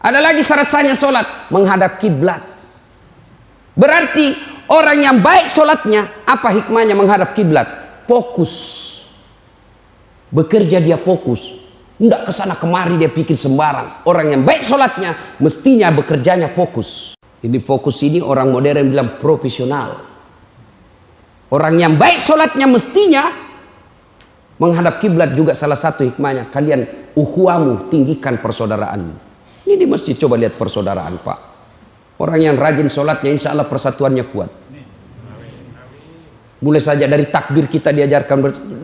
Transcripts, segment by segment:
Ada lagi syarat sahnya sholat, menghadap kiblat. Berarti orang yang baik sholatnya, apa hikmahnya menghadap kiblat? Fokus. Bekerja dia fokus. Tidak kesana kemari dia pikir sembarang. Orang yang baik sholatnya, mestinya bekerjanya fokus. Ini fokus ini orang modern bilang profesional. Orang yang baik sholatnya mestinya menghadap kiblat juga salah satu hikmahnya. Kalian ukhuwamu, tinggikan persaudaraan. Ini di masjid coba lihat persaudaraan Pak. Orang yang rajin sholatnya insya Allah persatuannya kuat. Mulai saja dari takbir kita diajarkan.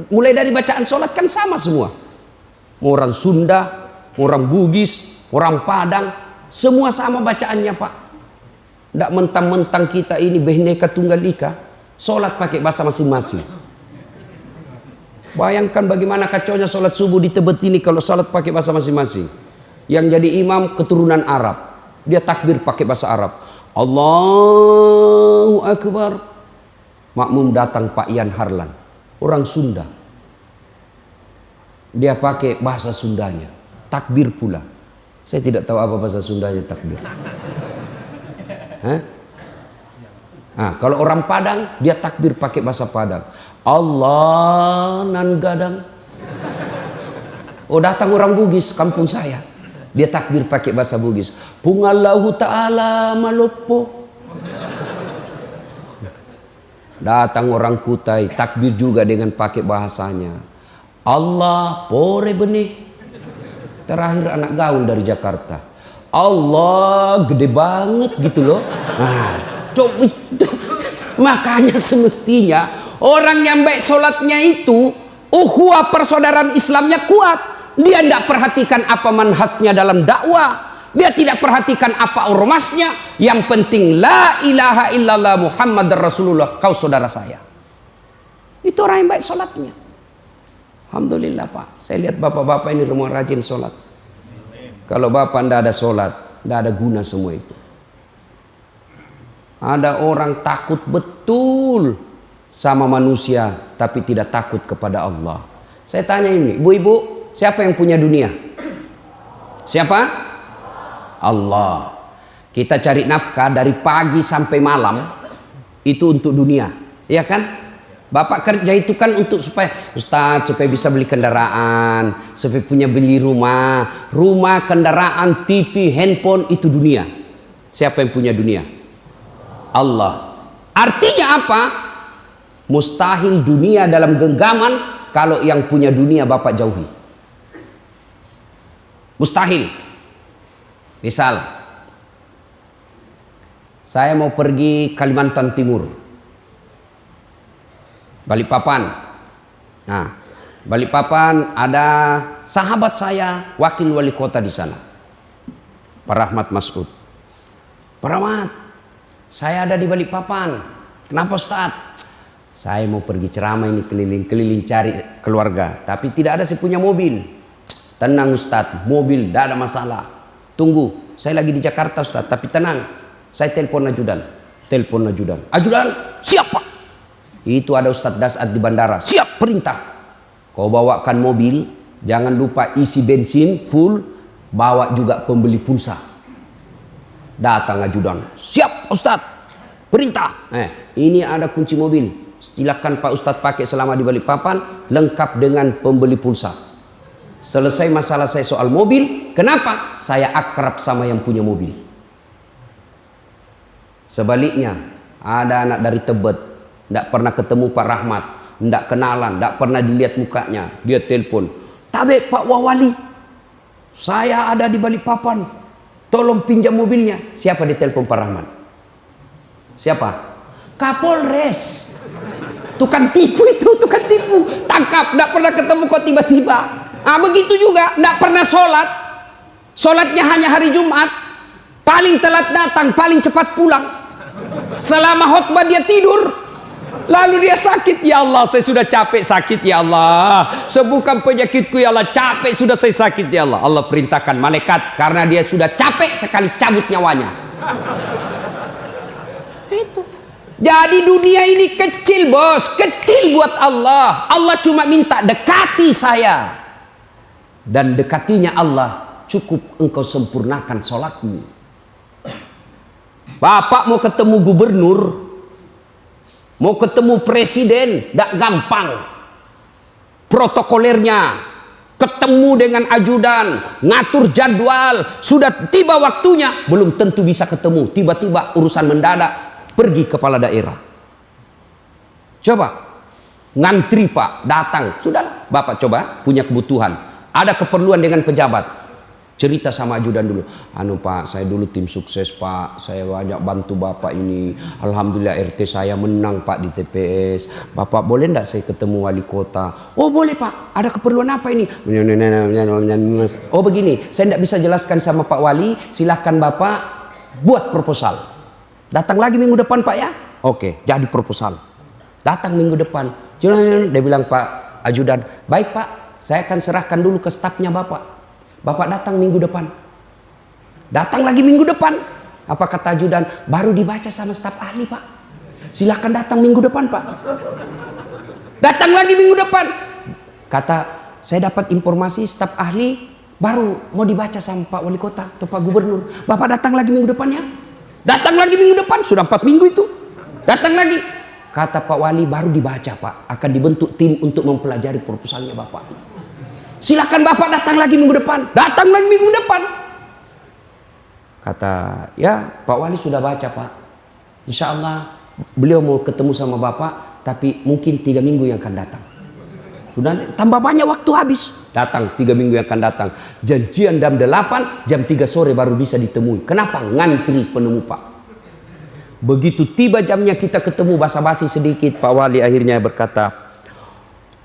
Mulai dari bacaan sholat kan sama semua. Orang Sunda, orang Bugis, orang Padang. Semua sama bacaannya Pak. Tidak mentang-mentang kita ini Bhinneka Tunggal Ika. Sholat pakai bahasa masing-masing. Bayangkan bagaimana kacaunya sholat subuh di Tebet ini kalau sholat pakai bahasa masing-masing. Yang jadi imam keturunan Arab, dia takbir pakai bahasa Arab. Allahu Akbar. Makmum datang Pak Ian Harlan, orang Sunda. Dia pakai bahasa Sundanya, takbir pula. Saya tidak tahu apa bahasa Sundanya takbir. Hah? Nah, kalau orang Padang, dia takbir pakai bahasa Padang. Allah nan gadang. Oh, datang orang Bugis, kampung saya. Dia takbir pakai bahasa Bugis. Pungallahu ta'ala malopo. Datang orang Kutai, takbir juga dengan pakai bahasanya. Allah pore benih. Terakhir anak gaul dari Jakarta. Allah gede banget gitu loh. Nah, coba itu. Makanya semestinya orang yang baik sholatnya itu, ukhuwah persaudaraan Islamnya kuat. Dia tidak perhatikan apa manhajnya dalam dakwah. Dia tidak perhatikan apa ormasnya. Yang penting la ilaha illallah Muhammad Rasulullah, kau saudara saya. Itu orang yang baik sholatnya. Alhamdulillah Pak. Saya lihat bapak-bapak ini rumah rajin sholat. Kalau bapak tidak ada sholat, tidak ada guna semua itu. Ada orang takut betul sama manusia, tapi tidak takut kepada Allah. Saya tanya ini, ibu-ibu, siapa yang punya dunia? Siapa? Allah. Kita cari nafkah dari pagi sampai malam itu untuk dunia, ya kan? Bapak kerja itu kan untuk supaya Ustadz supaya bisa beli kendaraan, supaya punya beli rumah, kendaraan, TV, handphone itu dunia. Siapa yang punya dunia? Allah. Artinya apa? Mustahil dunia dalam genggaman kalau yang punya dunia Bapak jauhi. Mustahil. Misal, saya mau pergi Kalimantan Timur, Balikpapan. Nah, Balikpapan ada sahabat saya, wakil wali kota di sana, Pak Rahmat Masud. Pak Rahmat, saya ada di Balikpapan. Kenapa Ustaz? Saya mau pergi ceramah ini keliling-keliling cari keluarga, tapi tidak ada, saya punya mobil. Tenang Ustaz, mobil tidak ada masalah. Tunggu, saya lagi di Jakarta Ustaz, tapi tenang. Saya telepon ajudan. Ajudan, siapa? Itu ada Ustaz Dasat di bandara. Siap, perintah. Kau bawakan mobil, jangan lupa isi bensin full, bawa juga pembeli pulsa. Datang ajudan. Siap Ustaz, perintah. Ini ada kunci mobil. Silakan Pak Ustadz pakai selama di Balikpapan, lengkap dengan pembeli pulsa. Selesai masalah saya soal mobil. Kenapa? Saya akrab sama yang punya mobil. Sebaliknya, ada anak dari Tebet, tidak pernah ketemu Pak Rahmat, tidak kenalan, tidak pernah dilihat mukanya. Dia telepon, "Tabe Pak Wawali, saya ada di Balikpapan, tolong pinjam mobilnya." Siapa ditelepon Pak Rahmat? Siapa? Kapolres. Tukang tipu itu, tukang tipu. Tangkap, tidak pernah ketemu kok tiba-tiba. Nah begitu juga, tidak pernah sholat. Sholatnya hanya hari Jumat. Paling telat datang, paling cepat pulang. Selama khutbah dia tidur. Lalu dia sakit. Ya Allah, saya sudah capek sakit ya Allah. Sembuhkan penyakitku ya Allah. Capek sudah saya sakit ya Allah. Allah perintahkan malaikat. Karena dia sudah capek sekali cabut nyawanya. Itu. Jadi dunia ini kecil bos, kecil buat Allah. Allah cuma minta dekati saya. Dan dekatinya Allah cukup engkau sempurnakan sholatmu. Bapak mau ketemu gubernur, mau ketemu presiden, tidak gampang. Protokolernya, ketemu dengan ajudan, ngatur jadwal, sudah tiba waktunya, belum tentu bisa ketemu. Tiba-tiba urusan mendadak, pergi kepala daerah. Coba, ngantri Pak, datang. Sudah, Bapak coba, punya kebutuhan. Ada keperluan dengan pejabat. Cerita sama ajudan dulu. Anu Pak, saya dulu tim sukses Pak. Saya banyak bantu Bapak ini. Alhamdulillah RT saya menang Pak di TPS. Bapak boleh enggak saya ketemu wali kota? Oh boleh Pak. Ada keperluan apa ini? Oh begini, saya enggak bisa jelaskan sama Pak Wali. Silahkan Bapak buat proposal. Datang lagi minggu depan Pak ya? Oke, jadi proposal. Datang minggu depan. Dia bilang Pak ajudan, baik Pak, saya akan serahkan dulu ke stafnya Bapak. Bapak datang minggu depan. Datang lagi minggu depan. Apa kata ajudan? Baru dibaca sama staf ahli Pak. Silahkan datang minggu depan Pak. Datang lagi minggu depan. Kata, saya dapat informasi staf ahli baru mau dibaca sama Pak Wali Kota atau Pak Gubernur. Bapak datang lagi minggu depannya. Datang lagi minggu depan. Sudah 4 minggu itu. Datang lagi. Kata Pak Wali baru dibaca Pak. Akan dibentuk tim untuk mempelajari proposalnya Bapak. Silakan Bapak datang lagi minggu depan. Datang lagi minggu depan. Kata, ya Pak Wali sudah baca Pak. Insya Allah beliau mau ketemu sama Bapak. Tapi mungkin 3 minggu yang akan datang. Sudah tambah banyak waktu habis. Datang 3 minggu yang akan datang. Janjian jam 8, jam 3 sore baru bisa ditemui. Kenapa? Ngantri penemu Pak. Begitu tiba jamnya kita ketemu, basa-basi sedikit. Pak Wali akhirnya berkata,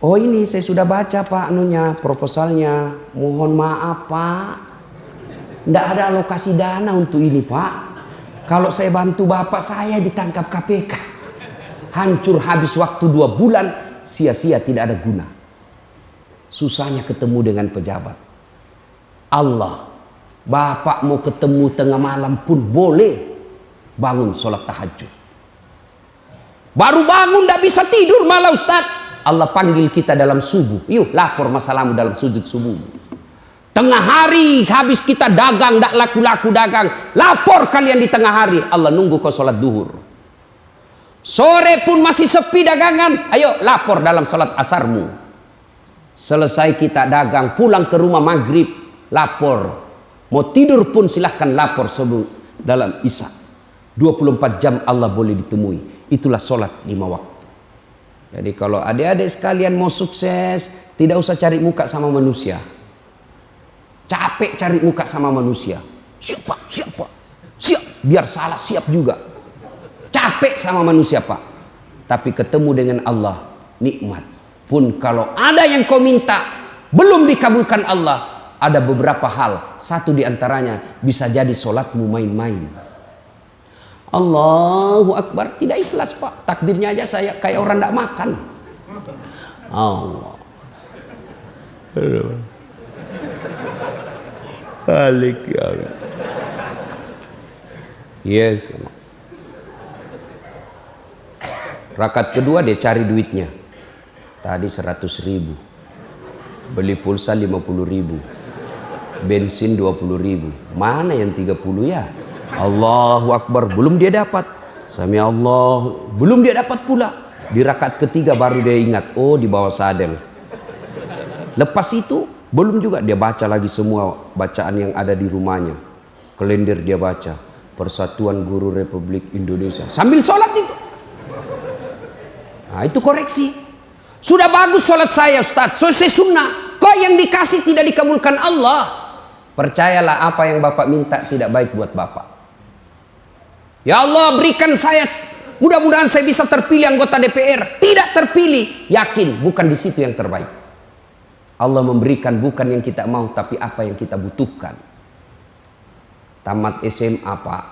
oh ini saya sudah baca Pak anunya, proposalnya. Mohon maaf Pak, tidak ada alokasi dana untuk ini Pak. Kalau saya bantu Bapak saya ditangkap KPK. Hancur habis waktu 2 bulan, sia-sia tidak ada guna. Susahnya ketemu dengan pejabat. Allah, Bapak mau ketemu tengah malam pun boleh. Bangun sholat tahajud. Baru bangun tidak bisa tidur malah Ustadz. Allah panggil kita dalam subuh. Yuk lapor masalahmu dalam sujud subuh. Tengah hari habis kita dagang, tak laku-laku dagang. Lapor kalian di tengah hari. Allah nunggu kau sholat duhur. Sore pun masih sepi dagangan. Ayo lapor dalam sholat asarmu. Selesai kita dagang, pulang ke rumah maghrib. Lapor. Mau tidur pun silahkan lapor sebelum dalam isya. 24 jam Allah boleh ditemui. Itulah sholat 5 waktu. Jadi kalau adik-adik sekalian mau sukses, tidak usah cari muka sama manusia. Capek cari muka sama manusia. Siapa? Siap. Biar salah siap juga. Capek sama manusia Pak. Tapi ketemu dengan Allah, nikmat. Pun kalau ada yang kau minta, belum dikabulkan Allah, ada beberapa hal. Satu diantaranya bisa jadi sholatmu main-main. Allahu Akbar, tidak ikhlas Pak. Takbirnya aja saya kayak orang tidak makan. Allah. Balik ya. Iya. Rakaat kedua dia cari duitnya. Tadi 100.000. Beli pulsa 50.000. Bensin 20.000. Mana yang 30 ya? Allahu Akbar, belum dia dapat. Sami Allah, belum dia dapat pula. Di rakaat ketiga baru dia ingat, oh di bawah sadel. Lepas itu belum juga dia baca lagi semua bacaan yang ada di rumahnya. Kalender dia baca, Persatuan Guru Republik Indonesia. Sambil sholat itu. Nah itu koreksi. Sudah bagus sholat saya Ustaz, selesai sunnah. Kok yang dikasih tidak dikabulkan Allah? Percayalah apa yang Bapak minta tidak baik buat Bapak. Ya Allah berikan saya, mudah-mudahan saya bisa terpilih anggota DPR. Tidak terpilih, yakin bukan di situ yang terbaik. Allah memberikan bukan yang kita mau, tapi apa yang kita butuhkan. Tamat SMA Pak,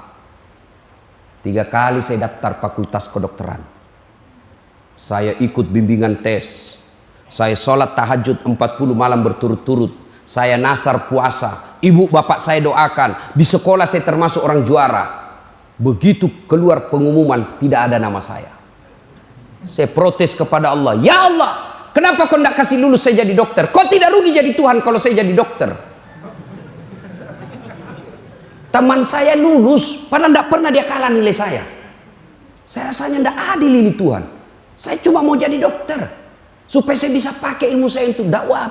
3 kali saya daftar fakultas kedokteran. Saya ikut bimbingan tes. Saya sholat tahajud 40 malam berturut-turut. Saya nasar puasa. Ibu bapak saya doakan. Di sekolah saya termasuk orang juara. Begitu keluar pengumuman tidak ada nama saya. Saya protes kepada Allah. Ya Allah, kenapa kau tidak kasih lulus saya jadi dokter? Kau tidak rugi jadi Tuhan kalau saya jadi dokter? Teman saya lulus, padahal tidak pernah dia kalah nilai saya. Saya rasanya tidak adil ini Tuhan. Saya cuma mau jadi dokter, supaya saya bisa pakai ilmu saya untuk dakwah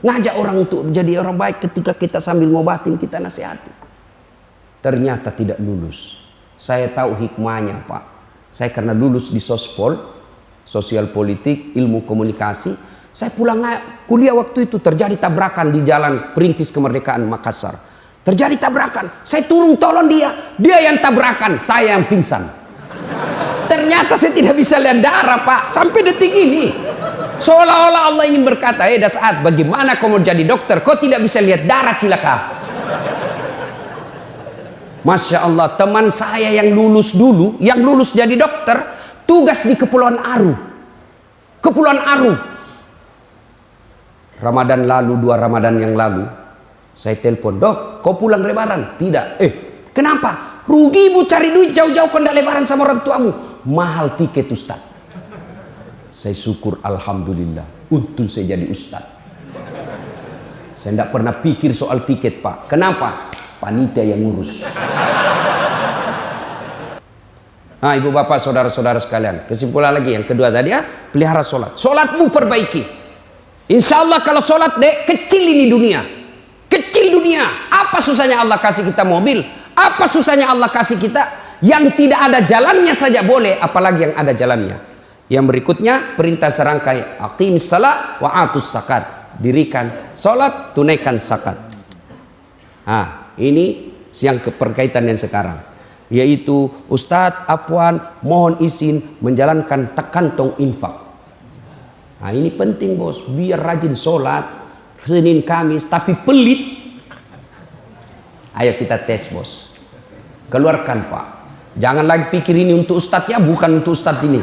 ngajak orang untuk menjadi orang baik ketika kita sambil ngobatin, kita nasihati. Ternyata tidak lulus. Saya tahu hikmahnya Pak. Saya karena lulus di Sospol, sosial politik, ilmu komunikasi. Saya pulang kuliah waktu itu terjadi tabrakan di jalan Perintis Kemerdekaan Makassar. Terjadi tabrakan, saya turun tolong dia yang tabrakan, saya yang pingsan. Ternyata saya tidak bisa lihat darah Pak, sampai detik ini. Seolah-olah Allah ingin berkata, Dasaat, bagaimana kau mau jadi dokter, kau tidak bisa lihat darah cilaka. Masya Allah, teman saya yang lulus dulu, yang lulus jadi dokter, tugas di Kepulauan Aru. Kepulauan Aru. Ramadan lalu, 2 Ramadan yang lalu, saya telepon, Dok, kau pulang lebaran? Tidak. Kenapa? Rugimu cari duit jauh-jauh kau tidak lebaran sama orang tuamu. Mahal tiket Ustaz. Saya syukur, Alhamdulillah, untung saya jadi Ustaz. Saya tidak pernah pikir soal tiket Pak. Kenapa? Panitia yang ngurus. Nah ibu bapak saudara-saudara sekalian, kesimpulan lagi yang kedua tadi ya, pelihara sholat. Sholatmu perbaiki. Insya Allah kalau sholat kecil ini dunia. Kecil dunia. Apa susahnya Allah kasih kita mobil? Apa susahnya Allah kasih kita yang tidak ada jalannya saja boleh, apalagi yang ada jalannya. Yang berikutnya perintah serangkai, aqimis shalah wa atus zakat. Dirikan sholat, tunaikan zakat. Nah, ini yang keperkaitan yang sekarang, yaitu Ustadz Afwan mohon izin menjalankan kantong infak. Nah, ini penting bos, biar rajin sholat Senin Kamis tapi pelit. Ayo kita tes bos, keluarkan Pak. Jangan lagi pikir ini untuk Ustadz ya, bukan untuk Ustadz ini.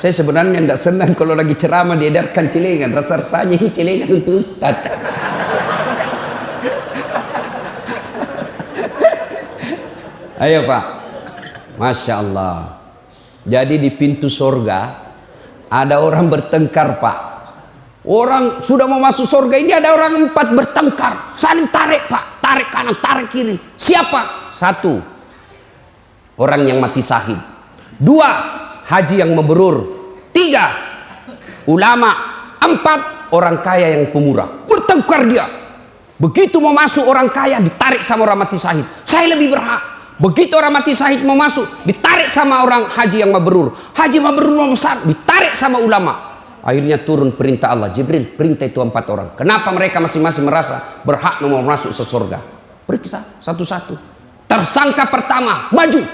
Saya sebenarnya tidak senang kalau lagi ceramah diedarkan celengan. Rasa-rasanya ini celengan untuk Ustadz. Ayo Pak. Masya Allah. Jadi di pintu surga ada orang bertengkar Pak. Orang sudah mau masuk surga ini ada orang 4 bertengkar. Saling tarik Pak. Tarik kanan, tarik kiri. Siapa? 1, orang yang mati syahid. 2, haji yang memberur. 3, ulama. 4, orang kaya yang pemurah. Bertengkar dia. Begitu mau masuk orang kaya ditarik sama orang mati syahid. Saya lebih berhak. Begitu orang mati syahid mau masuk ditarik sama orang haji yang mabrur. Haji mabrur mau besar ditarik sama ulama. Akhirnya turun perintah Allah, Jibril perintah itu 4 orang. Kenapa mereka masing-masing merasa berhak mau masuk ke surga? Periksa satu-satu. Tersangka pertama maju.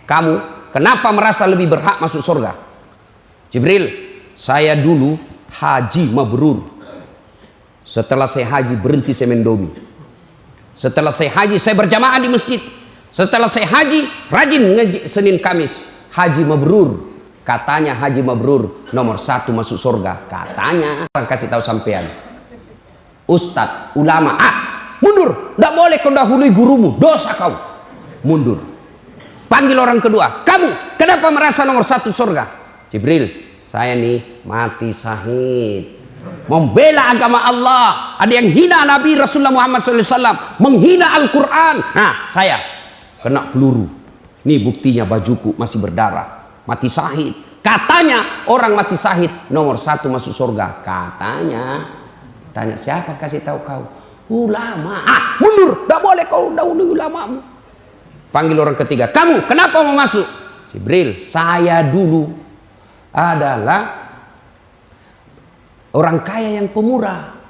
Kamu kenapa merasa lebih berhak masuk surga? Jibril, saya dulu haji mabrur. Setelah saya haji berhenti saya mendomi. Setelah saya haji saya berjamaah di masjid. Setelah saya haji rajin ngaji Senin Kamis. Haji mabrur. Katanya haji mabrur nomor 1 masuk surga. Katanya. Orang kasih tahu sampean, Ustadz, ulama, mundur. Tidak boleh kau dahului gurumu, dosa kau. Mundur. Panggil orang kedua, kamu kenapa merasa nomor 1 surga? Jibril, saya nih mati syahid membela agama Allah. Ada yang hina Nabi Rasulullah Muhammad SAW, menghina Al-Quran. Nah, saya kena peluru. Nih buktinya, bajuku masih berdarah. Mati syahid. Katanya orang mati syahid nomor 1 masuk surga. Katanya. Tanya siapa kasih tahu kau? Ulama. Mundur. Tidak boleh kau dahului ulamamu. Panggil orang ketiga. Kamu kenapa mau masuk? Jibril, saya dulu adalah orang kaya yang pemurah.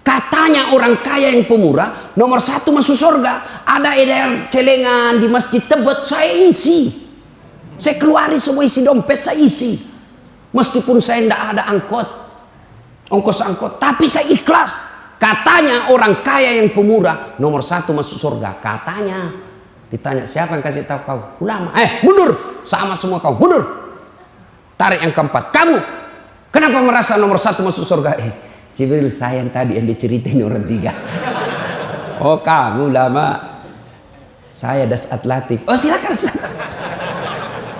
Katanya orang kaya yang pemurah nomor 1 masuk surga. Ada edar celengan di masjid Tebet, saya isi. Saya keluarin semua isi dompet, saya isi. Meskipun saya tidak ada ongkos angkot, tapi saya ikhlas. Katanya orang kaya yang pemurah nomor 1 masuk surga. Katanya. Ditanya siapa yang kasih tahu kau? Ulama. Mundur. Sama semua kau, mundur. Tarik yang keempat. Kamu kenapa merasa nomor 1 masuk surga? Jibril, saya yang tadi yang diceritain orang 3. Oh kamu lama. Saya Dasaat Latif. Oh silakan.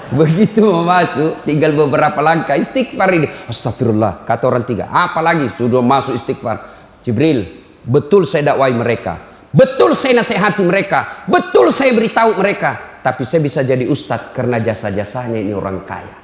Begitu mau masuk, tinggal beberapa langkah istighfar ini. Astagfirullah, kata orang 3. Apalagi sudah masuk istighfar. Jibril, Betul saya dakwai mereka, betul saya nasihati mereka, betul saya beritahu mereka. Tapi saya bisa jadi ustadz karena jasa-jasanya ini orang kaya.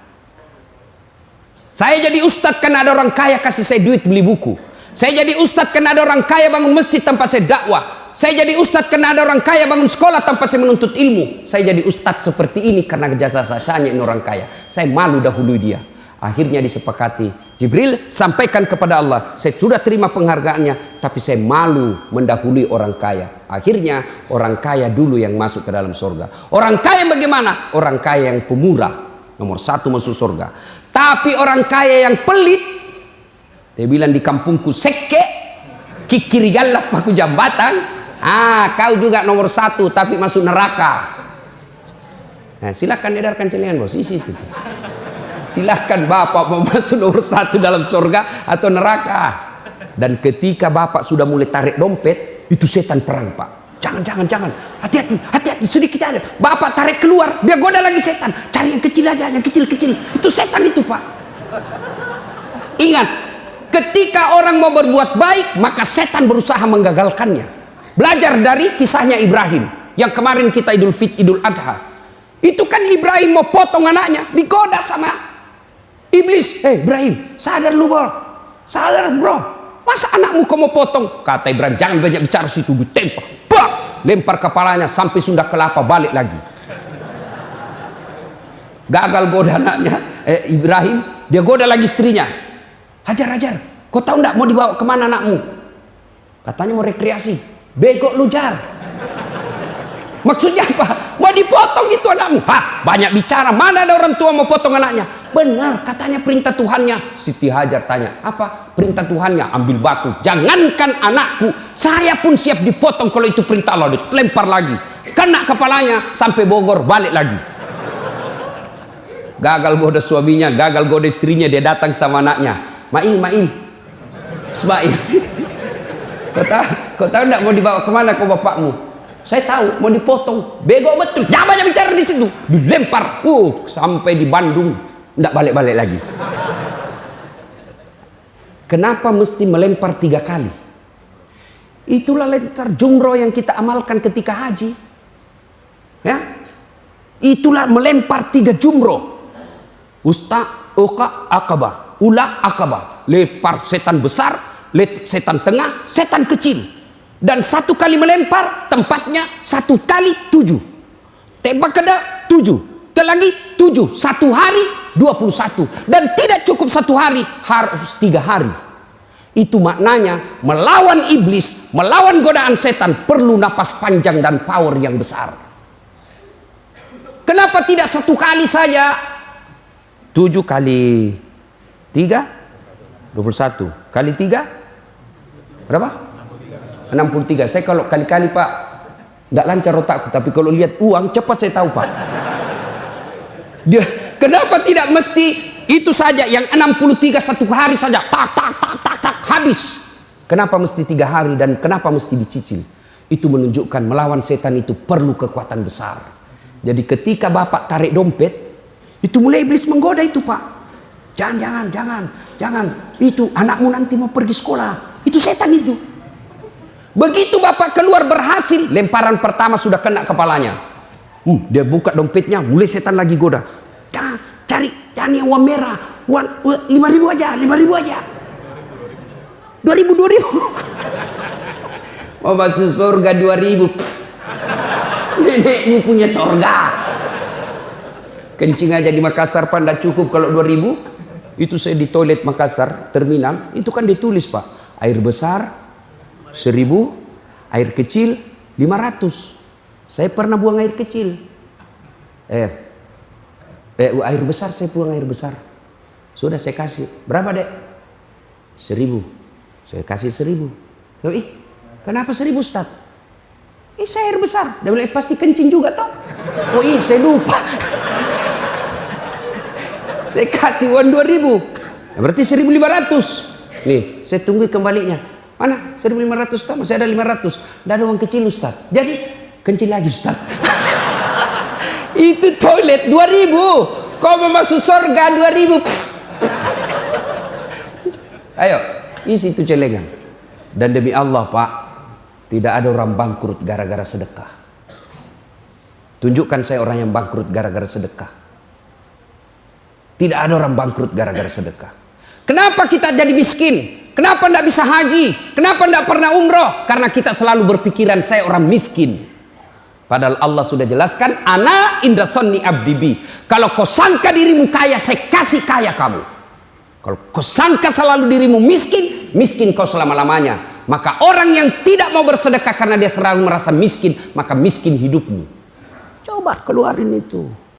Saya jadi ustadz karena ada orang kaya kasih saya duit beli buku. Saya jadi ustadz karena ada orang kaya bangun masjid tanpa saya dakwah. Saya jadi ustadz karena ada orang kaya bangun sekolah tanpa saya menuntut ilmu. Saya jadi ustadz seperti ini karena jasa-jasanya ini orang kaya. Saya malu dahului dia. Akhirnya disepakati, Jibril sampaikan kepada Allah, saya sudah terima penghargaannya, tapi saya malu mendahului orang kaya. Akhirnya orang kaya dulu yang masuk ke dalam surga. Orang kaya bagaimana? Orang kaya yang pemurah, nomor 1 masuk surga. Tapi orang kaya yang pelit, dia bilang di kampungku seke, kikirigala paku jambatan. Kau juga nomor 1 tapi masuk neraka. Nah, silakan edarkan celengan bos, isi itu. Silahkan bapak mau masuk nomor 1 dalam surga atau neraka. Dan ketika bapak sudah mulai tarik dompet, itu setan perang pak. Jangan, hati-hati, sedikit aja. Bapak tarik keluar, dia goda lagi setan. Cari yang kecil aja, yang kecil-kecil. Itu setan itu pak. Ingat, ketika orang mau berbuat baik, maka setan berusaha menggagalkannya. Belajar dari kisahnya Ibrahim yang kemarin kita Idul Adha. Itu kan Ibrahim mau potong anaknya, digoda sama iblis. Ibrahim, sadar lu bro, sadar bro, masa anakmu kau mau potong? Kata Ibrahim, jangan banyak bicara situ, ditembak, lempar kepalanya sampai Sunda Kelapa, balik lagi. Gagal goda anaknya. Ibrahim, dia goda lagi istrinya. Hajar, kau tahu nggak mau dibawa kemana anakmu? Katanya mau rekreasi. Bego lu jar. Maksudnya apa? Mau dipotong itu anakmu. Banyak bicara. Mana ada orang tua mau potong anaknya? Benar, katanya perintah Tuhannya. Siti Hajar tanya, apa perintah Tuhannya? Ambil batu. Jangankan anakku, saya pun siap dipotong kalau itu perintah Allah. Dilempar lagi. Kena kepalanya sampai Bogor, balik lagi. Gagal goda suaminya, gagal goda istrinya. Dia datang sama anaknya. Main. Ismail. Kau tahu enggak mau dibawa kemana kau bapakmu? Saya tahu, mau dipotong. Bego betul. Jangan banyak bicara di situ. Dilempar. Sampai di Bandung. Nggak balik-balik lagi. Kenapa mesti melempar 3 kali? Itulah lempar jumroh yang kita amalkan ketika haji. Ya, itulah melempar 3 jumroh. Usta, uqa, akabah. Ula, akabah. Lempar setan besar, setan tengah, setan kecil. Dan 1 kali melempar tempatnya 1 kali 7. Tembak kena 7. Lagi 7. 1 hari 21. Dan tidak cukup 1 hari, harus 3 hari. Itu maknanya melawan iblis, melawan godaan setan perlu napas panjang dan power yang besar. Kenapa tidak 1 kali saja? 7 kali 3 21 kali 3 berapa? 63. Saya kalau kali-kali pak nggak lancar otakku, tapi kalau lihat uang cepat saya tahu pak. Kenapa tidak mesti itu saja yang 63 1 hari saja tak habis? Kenapa mesti 3 hari dan kenapa mesti dicicil? Itu menunjukkan melawan setan itu perlu kekuatan besar. Jadi ketika bapak tarik dompet, itu mulai iblis menggoda itu pak. Jangan. Itu anakmu nanti mau pergi sekolah. Itu setan itu. Begitu bapak keluar berhasil, lemparan pertama sudah kena kepalanya. Dia buka dompetnya, mulai setan lagi goda. Cari yang uang merah, 5.000 aja. 2.000. Mau masuk surga 2.000. Nenekmu punya surga. Kencing aja di Makassar pak, tidak cukup kalau 2.000. Itu saya di toilet Makassar terminal, itu kan ditulis pak, air besar 1.000, air kecil 500. Saya pernah buang air kecil. Air besar saya buang air besar. Sudah saya kasih. Berapa dek? 1.000. Saya kasih 1.000. Kenapa 1.000 Ustaz? Saya air besar. Dia bilang pasti kencing juga toh. Saya lupa. Saya kasih uang 2.000. Berarti 1.500. Nih, saya tunggu kembalinya. Mana? 1.500 toh, masih ada 500. Tidak ada uang kecil Ustaz. Jadi kencing lagi Ustaz. Itu toilet 2.000. Kau mau masuk surga 2.000. Ayo, isi itu celengan. Dan demi Allah pak, Tidak ada orang bangkrut gara-gara sedekah. Tunjukkan saya orang yang bangkrut gara-gara sedekah. Tidak ada orang bangkrut gara-gara sedekah. Kenapa kita jadi miskin? Kenapa tidak bisa haji? Kenapa tidak pernah umroh? Karena kita selalu berpikiran saya orang miskin. Padahal Allah sudah jelaskan, ana inda sonni abdi bi. Kalau kau sangka dirimu kaya, saya kasih kaya kamu. Kalau kau sangka selalu dirimu miskin, miskin kau selama-lamanya. Maka orang yang tidak mau bersedekah karena dia selalu merasa miskin, maka miskin hidupmu. Coba keluarin itu.